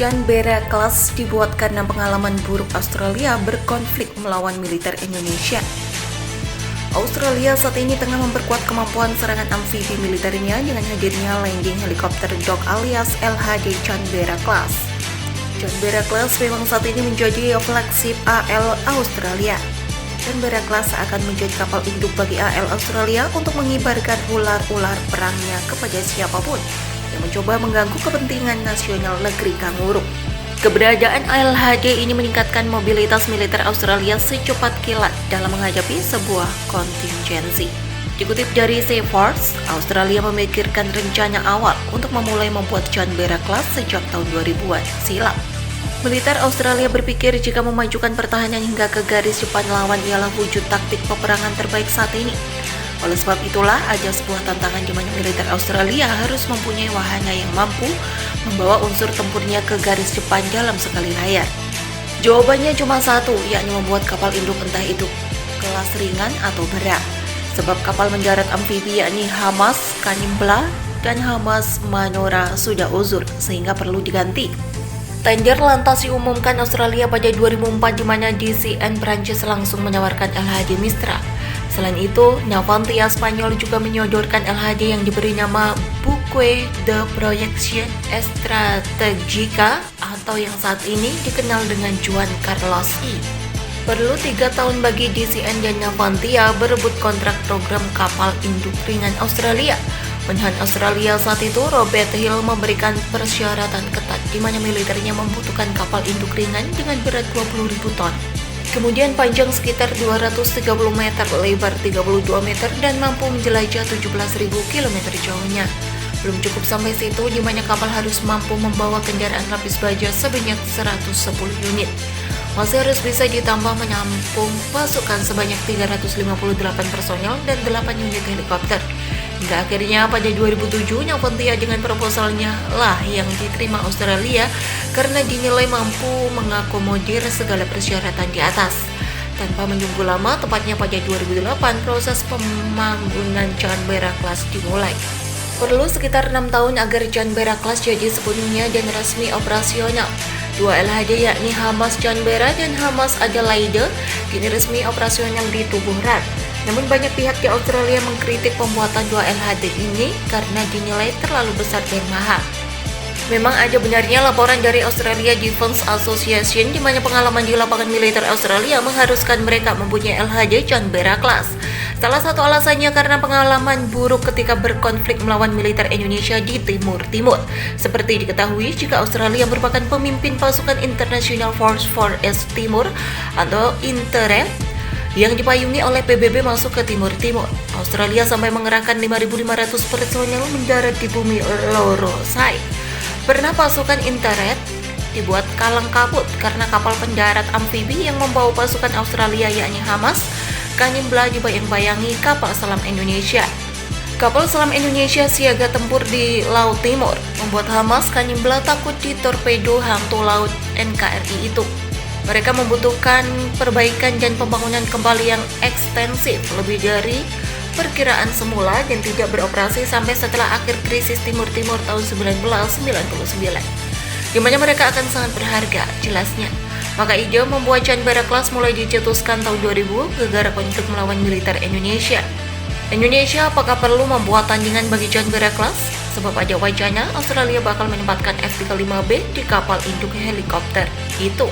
Canberra Class dibuat karena pengalaman buruk Australia berkonflik melawan militer Indonesia. Australia saat ini tengah memperkuat kemampuan serangan amfibi militernya dengan hadirnya landing helikopter Dock alias LHD Canberra Class. Canberra Class memang saat ini menjadi flagship AL Australia. Canberra Class akan menjadi kapal induk bagi AL Australia untuk mengibarkan ular-ular perangnya kepada siapapun yang mencoba mengganggu kepentingan nasional negeri Kanguru. Keberadaan LHD ini meningkatkan mobilitas militer Australia secepat kilat dalam menghadapi sebuah kontingensi. Dikutip dari Seaforth, Australia memikirkan rencana awal untuk memulai membuat Canberra Class sejak tahun 2000-an silam. Militer Australia berpikir jika memajukan pertahanan hingga ke garis depan lawan ialah wujud taktik peperangan terbaik saat ini. Oleh sebab itulah ada sebuah tantangan di mana militer Australia harus mempunyai wahana yang mampu membawa unsur tempurnya ke garis depan dalam sekali layar. Jawabannya cuma satu, yakni membuat kapal induk entah itu kelas ringan atau berat. Sebab kapal mendarat amfibi yakni HMAS Canimbla dan HMAS Manora sudah uzur sehingga perlu diganti. Tender lantas diumumkan Australia pada 2004 di mana DCN Prancis langsung menawarkan LHD Mistral. Selain itu, Navantia Spanyol juga menyodorkan LHD yang diberi nama Buque de Proyección Estratégica atau yang saat ini dikenal dengan Juan Carlos I. Perlu 3 tahun bagi DCN dan Navantia berebut kontrak program kapal induk ringan Australia. Menhan Australia saat itu, Robert Hill, memberikan persyaratan ketat di mana militernya membutuhkan kapal induk ringan dengan berat 20.000 ton. Kemudian panjang sekitar 230 meter, lebar 32 meter dan mampu menjelajah 17.000 km jauhnya. Belum cukup sampai situ, di mana kapal harus mampu membawa kendaraan lapis baja sebanyak 110 unit. Masih harus bisa ditambah menampung pasukan sebanyak 358 personel dan 8 unit helikopter. Hingga akhirnya pada 2007 Navantia dengan proposalnya lah yang diterima Australia karena dinilai mampu mengakomodir segala persyaratan di atas. Tanpa menunggu lama, tepatnya pada 2008 proses pembangunan Canberra Class dimulai. Perlu sekitar 6 tahun agar Canberra Class jadi sepenuhnya dan resmi operasional. 2 LHD yakni HMAS Canberra dan HMAS Adelaide kini resmi operasional di tubuh RAN. Namun banyak pihak di Australia mengkritik pembuatan 2 LHD ini karena dinilai terlalu besar dan mahal. Memang ada benarnya laporan dari Australia Defence Association di mana pengalaman di lapangan militer Australia mengharuskan mereka mempunyai LHD Canberra Class. Salah satu alasannya karena pengalaman buruk ketika berkonflik melawan militer Indonesia di Timur Timur. Seperti diketahui, jika Australia merupakan pemimpin pasukan International Force for East Timor atau INTEREM yang dipayungi oleh PBB masuk ke Timur Timur. Australia sampai mengerahkan 5.500 personel mendarat di bumi Lorosai. Pernah pasukan INTEREM dibuat kalang kabut karena kapal pendarat amfibi yang membawa pasukan Australia yakni HMAS Canimbla dibayang-bayangi kapal selam Indonesia. Kapal selam Indonesia siaga tempur di Laut Timur membuat HMAS Canimbla takut ditorpedo hantu laut NKRI itu. Mereka membutuhkan perbaikan dan pembangunan kembali yang ekstensif lebih dari perkiraan semula dan tidak beroperasi sampai setelah akhir krisis Timur Timur tahun 1999, di mana mereka akan sangat berharga, jelasnya. Maka ide membuat Canberra Class mulai dicetuskan tahun 2000 gara-gara konflik melawan militer Indonesia. Indonesia apakah perlu membuat tandingan bagi Canberra Class? Sebab ada wacana Australia bakal menempatkan F-35B di kapal induk helikopter itu.